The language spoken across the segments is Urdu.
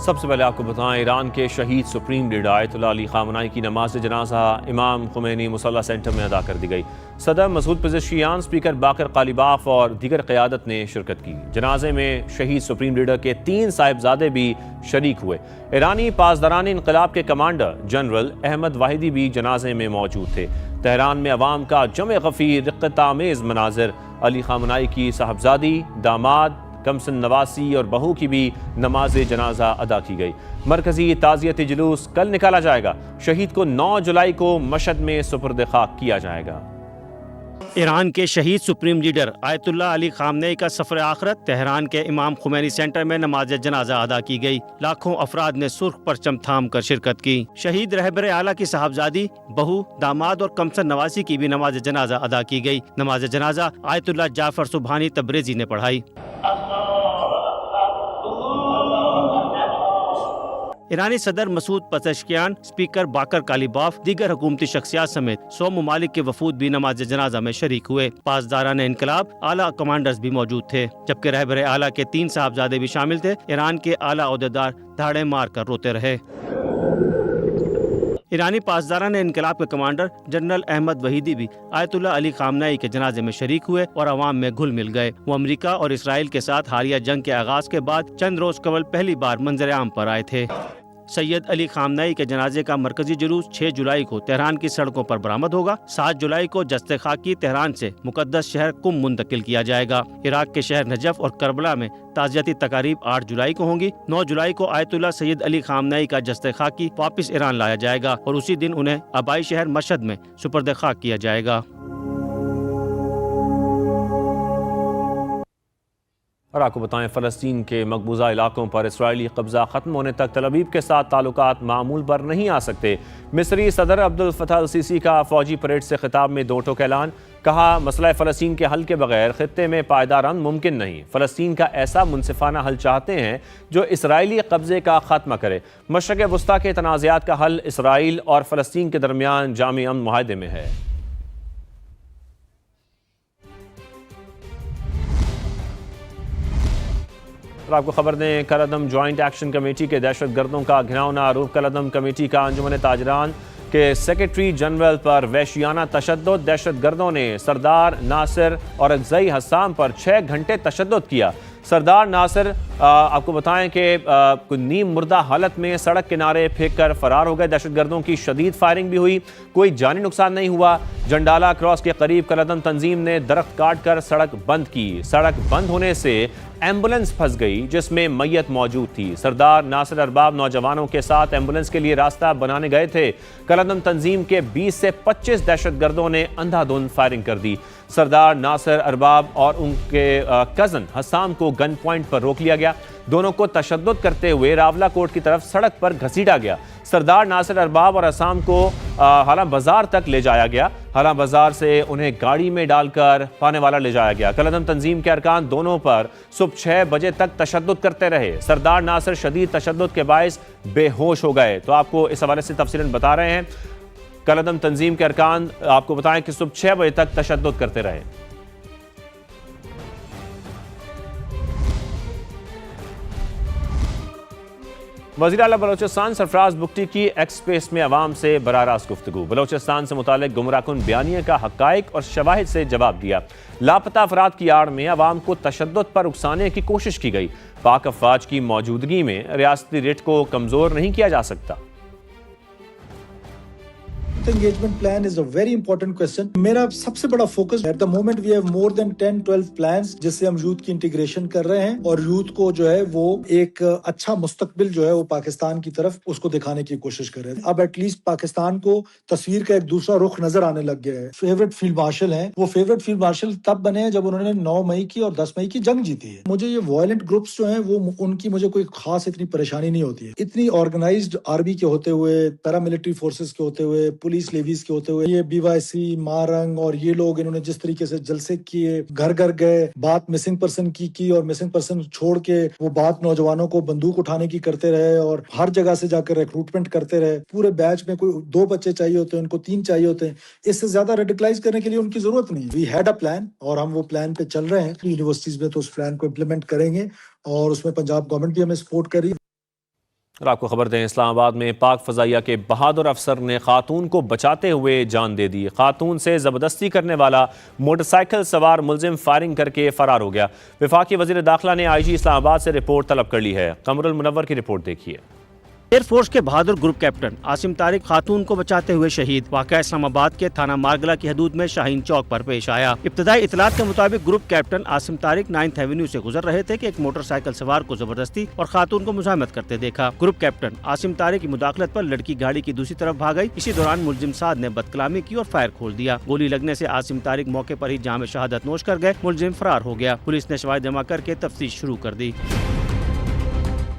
سب سے پہلے آپ کو بتائیں، ایران کے شہید سپریم لیڈر آیت اللہ علی خامنائی کی نماز جنازہ امام خمینی مصلی سینٹر میں ادا کر دی گئی۔ صدر Masoud Pezeshkian, speaker Baqer Qalibaf اور دیگر قیادت نے شرکت کی۔ جنازے میں شہید سپریم لیڈر کے 3 صاحبزادے بھی شریک ہوئے۔ ایرانی پاسداران انقلاب کے کمانڈر جنرل احمد واحدی بھی جنازے میں موجود تھے۔ تہران میں عوام کا جمع غفیر، رقت آمیز مناظر۔ علی خامنائی کی صاحبزادی، داماد، کمسن نواسی اور بہو کی بھی نماز جنازہ ادا کی گئی۔ مرکزی تعزیتی جلوس کل نکالا جائے گا۔ شہید کو 9 جولائی کو مشہد میں سپرد خاک کیا جائے گا۔ ایران کے شہید سپریم لیڈر آیت اللہ علی خامنئی کا سفر آخرت، تہران کے امام خمینی سینٹر میں نماز جنازہ ادا کی گئی۔ لاکھوں افراد نے سرخ پرچم تھام کر شرکت کی۔ شہید رہبر اعلیٰ کی صاحبزادی، بہو، داماد اور کمسن نواسی کی بھی نماز جنازہ ادا کی گئی۔ نماز جنازہ آیت اللہ جعفر سبحانی تبریزی نے پڑھائی۔ ایرانی صدر Masoud Pezeshkian, speaker Baqer Qalibaf, دیگر حکومتی شخصیات سمیت 100 ممالک کے وفود بھی نماز جنازہ میں شریک ہوئے۔ پاسداران انقلاب، اعلیٰ کمانڈرز بھی موجود تھے، جبکہ رہبر اعلیٰ کے 3 صاحبزادے بھی شامل تھے۔ ایران کے اعلیٰ عہدیدار دھاڑے مار کر روتے رہے۔ ایرانی پاسداران انقلاب کے کمانڈر جنرل احمد وحیدی بھی آیت اللہ علی خامنئی کے جنازے میں شریک ہوئے اور عوام میں گھل مل گئے۔ وہ امریکہ اور اسرائیل کے ساتھ حالیہ جنگ کے آغاز کے بعد چند روز قبل پہلی بار منظر عام پر آئے تھے۔ سید علی خامنئی کے جنازے کا مرکزی جلوس 6 جولائی کو تہران کی سڑکوں پر برآمد ہوگا۔ 7 جولائی کو جستے خاکی تہران سے مقدس شہر قم منتقل کیا جائے گا۔ عراق کے شہر نجف اور کربلا میں تعزیتی تقاریب 8 جولائی کو ہوں گی۔ 9 جولائی کو آیت اللہ سید علی خامنئی کا جستے خاکی واپس ایران لایا جائے گا اور اسی دن انہیں آبائی شہر مشہد میں سپرد خاک کیا جائے گا۔ اور آپ کو بتائیں، فلسطین کے مقبوضہ علاقوں پر اسرائیلی قبضہ ختم ہونے تک تل ابیب کے ساتھ تعلقات معمول پر نہیں آ سکتے۔ مصری صدر عبد الفتاح السیسی کا فوجی پریڈ سے خطاب میں 2 ٹوک اعلان۔ کہا، مسئلہ فلسطین کے حل کے بغیر خطے میں پائیدار امن ممکن نہیں۔ فلسطین کا ایسا منصفانہ حل چاہتے ہیں جو اسرائیلی قبضے کا خاتمہ کرے۔ مشرق وسطیٰ کے تنازعات کا حل اسرائیل اور فلسطین کے درمیان جامع امن معاہدے میں ہے۔ اور آپ کو خبر دیں، کالعدم جوائنٹ ایکشن کمیٹی کے دہشت گردوں کا گھناؤنا آروپ۔ کالعدم کمیٹی کا انجمن تاجران کے سیکرٹری جنرل پر وحشیانہ تشدد۔ دہشت گردوں نے سردار ناصر اور اکزئی حسام پر 6 گھنٹے تشدد کیا۔ سردار ناصر آپ کو بتائیں کہ نیم مردہ حالت میں سڑک کنارے پھینک کر فرار ہو گئے۔ دہشت گردوں کی شدید فائرنگ بھی ہوئی، کوئی جانی نقصان نہیں ہوا۔ جنڈالا کراس کے قریب کالعدم تنظیم نے درخت کاٹ کر سڑک بند کی۔ سڑک بند ہونے سے ایمبولنس پھنس گئی جس میں میت موجود تھی۔ سردار ناصر ارباب نوجوانوں کے ساتھ ایمبولنس کے لیے راستہ بنانے گئے تھے۔ کالعدم تنظیم کے 20 سے 25 دہشت گردوں نے اندھا دھند فائرنگ کر دی۔ سردار ناصر ارباب اور ان کے کزن حسام کو گن پوائنٹ پر روک لیا گیا۔ دونوں کو تشدد کرتے ہوئے راولہ کوٹ کی طرف سڑک پر گھسیٹا گیا۔ سردار ناصر ارباب اور حسام کو حالہ بازار تک لے جایا گیا۔ حالہ بازار سے انہیں گاڑی میں ڈال کر پانے والا لے جایا گیا۔ کالعدم تنظیم کے ارکان دونوں پر صبح 6 بجے تک تشدد کرتے رہے۔ سردار ناصر شدید تشدد کے باعث بے ہوش ہو گئے۔ تو آپ کو اس حوالے سے تفصیلاً بتا رہے ہیں۔ کالعدم تنظیم کے ارکان آپ کو بتائیں کہ صبح 6 بجے تک تشدد کرتے رہے۔ وزیر اعلیٰ بلوچستان سرفراز بگٹی کی ایکس اسپیس میں عوام سے براہ راست گفتگو۔ بلوچستان سے متعلق گمراہ کن بیانیے کا حقائق اور شواہد سے جواب دیا۔ لاپتہ افراد کی آڑ میں عوام کو تشدد پر اکسانے کی کوشش کی گئی۔ پاک افواج کی موجودگی میں ریاستی ریٹ کو کمزور نہیں کیا جا سکتا۔ Engagement plan is a very important question. میرا سب سے بڑا focus at the moment we have more than 10-12 plans جس سے ہم یوتھ کی انٹیگریشن کر رہے ہیں اور یوتھ کو جو ہے وہ ایک اچھا مستقبل جو ہے وہ پاکستان کی طرف اس کو دکھانے کی کوشش کر رہے ہیں۔ اب ایٹ لیسٹ پاکستان کو تصویر کا ایک دوسرا رخ نظر آنے لگ گیا ہے۔ فیورٹ فیلڈ مارشل ہیں، وہ فیورٹ فیلڈ مارشل تب بنے ہیں جب انہوں نے 9 مئی کی اور 10 مئی کی جنگ جیتی ہے۔ مجھے یہ وائلنٹ گروپس جو ہیں وہ ان کی مجھے کوئی خاص اتنی پریشانی نہیں ہوتی ہے۔ اتنی آرگنائزڈ آرمی کے ہوتے ہوئے، پیراملٹری فورسز کے ہوتے ہوئے، پولیس لیویز کے ہوتے ہوئے، یہ بی وائی سی، مارنگ اور یہ لوگ انہوں نے جس طریقے سے جلسے کیے، گھر گھر گئے، بات مسنگ پرسن کی اور مسنگ پرسن چھوڑ کے وہ بات نوجوانوں کو بندوق اٹھانے کی کرتے رہے اور ہر جگہ سے جا کر ریکروٹمنٹ کرتے رہے۔ پورے بیچ میں کوئی 2 بچے چاہیے ہوتے ہیں، ان کو 3 چاہیے ہوتے ہیں۔ اس سے زیادہ ریڈیکلائز کرنے کے لیے ان کی ضرورت نہیں۔ وی ہیڈ اے پلان اور ہم وہ پلان پہ چل رہے ہیں۔ یونیورسٹیز میں تو اس پلان کو امپلیمنٹ کریں گے اور اس میں پنجاب گورنمنٹ بھی ہمیں سپورٹ کر رہی ہے۔ اور آپ کو خبر دیں، اسلام آباد میں پاک فضائیہ کے بہادر افسر نے خاتون کو بچاتے ہوئے جان دے دی۔ خاتون سے زبردستی کرنے والا موٹر سائیکل سوار ملزم فائرنگ کر کے فرار ہو گیا۔ وفاقی وزیر داخلہ نے آئی جی اسلام آباد سے رپورٹ طلب کر لی ہے۔ قمر المنور کی رپورٹ دیکھیے۔ ایئر فورس کے بہادر گروپ کیپٹن عاصم طارق خاتون کو بچاتے ہوئے شہید۔ واقعہ اسلام آباد کے تھانہ مارگلہ کی حدود میں شاہین چوک پر پیش آیا۔ ابتدائی اطلاعات کے مطابق group captain Asim Tariq 9th avenue سے گزر رہے تھے کہ ایک موٹر سائیکل سوار کو زبردستی اور خاتون کو مزاحمت کرتے دیکھا۔ گروپ کیپٹن عاصم طارق کی مداخلت پر لڑکی گاڑی کی دوسری طرف بھاگ گئی۔ اسی دوران ملزم سعد نے بدکلامی کی اور فائر کھول دیا۔ گولی لگنے سے عاصم طارق موقع پر ہی جام شہادت نوش کر گئے۔ ملزم فرار ہو گیا۔ پولیس نے شواہد جمع کر کے تفتیش شروع کر دی۔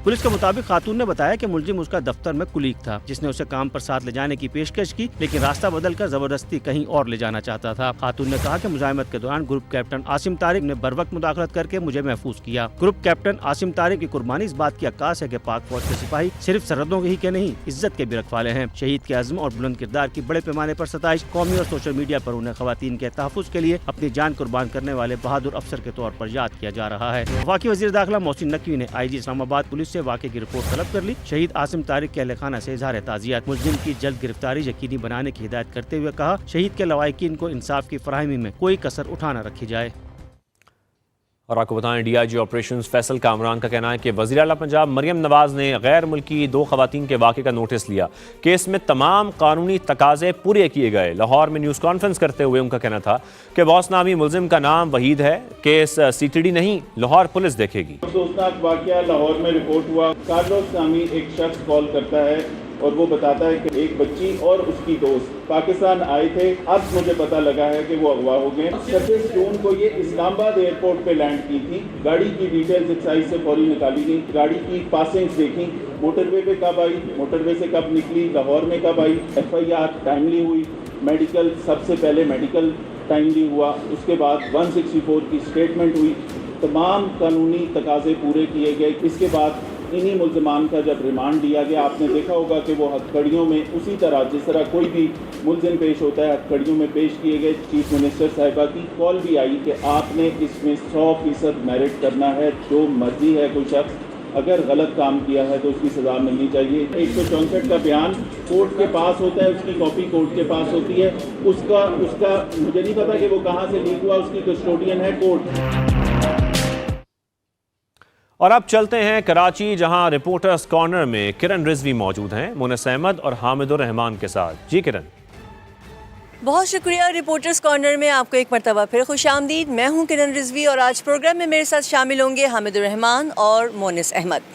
پولیس کے مطابق خاتون نے بتایا کہ ملزم اس کا دفتر میں کلیگ تھا، جس نے اسے کام پر ساتھ لے جانے کی پیشکش کی، لیکن راستہ بدل کر زبردستی کہیں اور لے جانا چاہتا تھا۔ خاتون نے کہا کہ مزاحمت کے دوران گروپ کیپٹن عاصم طارق نے بروقت مداخلت کر کے مجھے محفوظ کیا۔ گروپ کیپٹن عاصم طارق کی قربانی اس بات کی عکاس ہے کہ پاک فوج کے سپاہی صرف سرحدوں کے ہی کے نہیں، عزت کے بھی رکھوالے ہیں۔ شہید کے عزم اور بلند کردار کی بڑے پیمانے پر ستائش، قومی اور سوشل میڈیا پر انہیں خواتین کے تحفظ کے لیے اپنی جان قربان کرنے والے بہادر افسر کے طور پر یاد کیا جا رہا ہے۔ وفاقی وزیر داخلہ محسن نقوی نے آئی جی اسلام آباد پولیس سے واقعے کی رپورٹ طلب کر لی۔ شہید عاصم طارق کے اہل خانہ سے اظہار تعزیت، ملزم کی جلد گرفتاری یقینی بنانے کی ہدایت کرتے ہوئے کہا شہید کے لواحقین کو انصاف کی فراہمی میں کوئی کسر اٹھا نہ رکھی جائے۔ اور آپ کو بتائیں، D I G operations Faisal Kamran کا کہنا ہے کہ وزیر اعلیٰ پنجاب مریم نواز نے غیر ملکی 2 خواتین کے واقعے کا نوٹس لیا۔ کیس میں تمام قانونی تقاضے پورے کیے گئے۔ لاہور میں نیوز کانفرنس کرتے ہوئے ان کا کہنا تھا کہ باس نامی ملزم کا نام وحید ہے۔ کیس سی ٹی ڈی نہیں، لاہور پولیس دیکھے گی۔ افسوسناک واقعہ لاہور میں رپورٹ ہوا۔ کارلوس نامی ایک شخص کال کرتا ہے اور وہ بتاتا ہے کہ ایک بچی اور اس کی دوست پاکستان آئے تھے، اب مجھے پتہ لگا ہے کہ وہ اغوا ہو گئے۔ 26 جون کو یہ اسلام آباد ایئرپورٹ پہ لینڈ کی تھی۔ گاڑی کی ڈیٹیلز ایکسائز سے فوری نکالی گئی، گاڑی کی پاسنگز دیکھی، موٹر وے پہ کب آئی، موٹر وے سے کب نکلی، لاہور میں کب آئی، ایف آئی آر ٹائملی ہوئی، میڈیکل سب سے پہلے میڈیکل ٹائملی ہوا، اس کے بعد 164 کی اسٹیٹمنٹ ہوئی، تمام قانونی تقاضے پورے کیے گئے۔ اس کے بعد انہی ملزمان کا جب ریمانڈ دیا گیا، آپ نے دیکھا ہوگا کہ وہ ہتھکڑیوں میں اسی طرح جس طرح کوئی بھی ملزم پیش ہوتا ہے ہتھکڑیوں میں پیش کیے گئے۔ چیف منسٹر صاحبہ کی کال بھی آئی کہ آپ نے اس میں 100% میرٹ کرنا ہے، جو مرضی ہے کوئی شخص اگر غلط کام کیا ہے تو اس کی سزا ملنی چاہیے۔ 164 کا بیان کورٹ کے پاس ہوتا ہے، اس کی کاپی کورٹ کے پاس ہوتی ہے، اس کا مجھے نہیں پتا کہ وہ کہاں سے لیک ہوا، اس کی کسٹوڈین ہے کورٹ۔ اور اب چلتے ہیں کراچی، جہاں رپورٹرز کارنر میں کرن رضوی موجود ہیں مونس احمد اور حامد الرحمان کے ساتھ۔ جی کرن۔ بہت شکریہ۔ رپورٹرز کارنر میں آپ کو ایک مرتبہ پھر خوش آمدید۔ میں ہوں کرن رضوی اور آج پروگرام میں میرے ساتھ شامل ہوں گے حامد الرحمان اور مونس احمد۔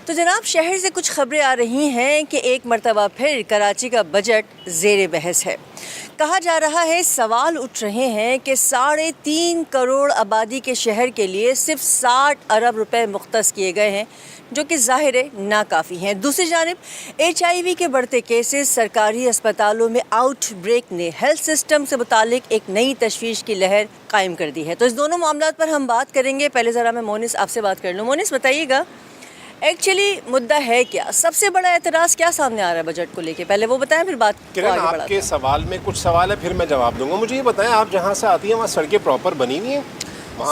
تو جناب، شہر سے کچھ خبریں آ رہی ہیں کہ ایک مرتبہ پھر کراچی کا بجٹ زیر بحث ہے۔ کہا جا رہا ہے، سوال اٹھ رہے ہیں کہ 3.5 کروڑ آبادی کے شہر کے لیے صرف 60 ارب روپے مختص کیے گئے ہیں، جو کہ ظاہر ہے ناکافی ہیں۔ دوسری جانب HIV کے بڑھتے کیسز، سرکاری اسپتالوں میں آؤٹ بریک نے ہیلتھ سسٹم سے متعلق ایک نئی تشویش کی لہر قائم کر دی ہے۔ تو اس دونوں معاملات پر ہم بات کریں گے۔ پہلے ذرا میں مونس آپ سے بات کر لوں۔ مونس، بتائیے گا ایکچولی مدعا ہے کیا؟ سب سے بڑا اعتراض کیا سامنے آ رہا ہے بجٹ کو لے کے؟ پہلے وہ بتائیں، پھر بات کرن، آپ کے سوال میں کچھ سوال ہے، پھر میں جواب دوں گا۔ مجھے یہ بتائیں، آپ جہاں سے آتی ہیں وہاں سڑکیں پراپر بنی ہوئی ہیں؟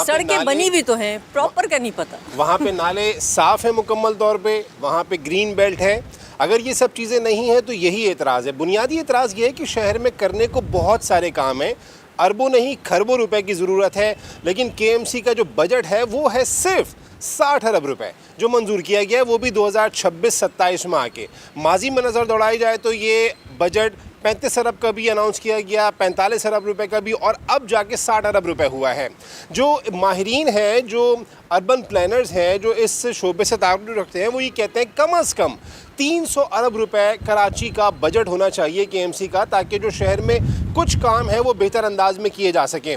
سڑکیں بنی بھی تو ہیں، پراپر کا نہیں پتہ۔ وہاں پہ نالے صاف ہیں مکمل طور پہ، وہاں پہ گرین بیلٹ ہے؟ اگر یہ سب چیزیں نہیں ہیں تو یہی اعتراض ہے۔ بنیادی اعتراض یہ ہے کہ شہر میں کرنے کو بہت سارے کام ہیں، اربوں نہیں کھربوں روپے کی ضرورت ہے، لیکن KMC کا جو بجٹ ہے وہ ہے صرف 60 ارب روپے جو منظور کیا گیا ہے، وہ بھی 2026-27 میں آ کے۔ ماضی میں نظر دوڑائی جائے تو یہ بجٹ 35 ارب کا بھی اناؤنس کیا گیا، 45 ارب روپے کا بھی، اور اب جا کے 60 ارب روپے ہوا ہے۔ جو ماہرین ہیں، جو اربن پلانرز ہیں، جو اس شعبے سے تعلق رکھتے ہیں، وہ یہ کہتے ہیں کم از کم 300 ارب روپے کراچی کا بجٹ ہونا چاہیے KMC کا، تاکہ جو شہر میں کچھ کام ہے وہ بہتر انداز میں کیے جا سکیں۔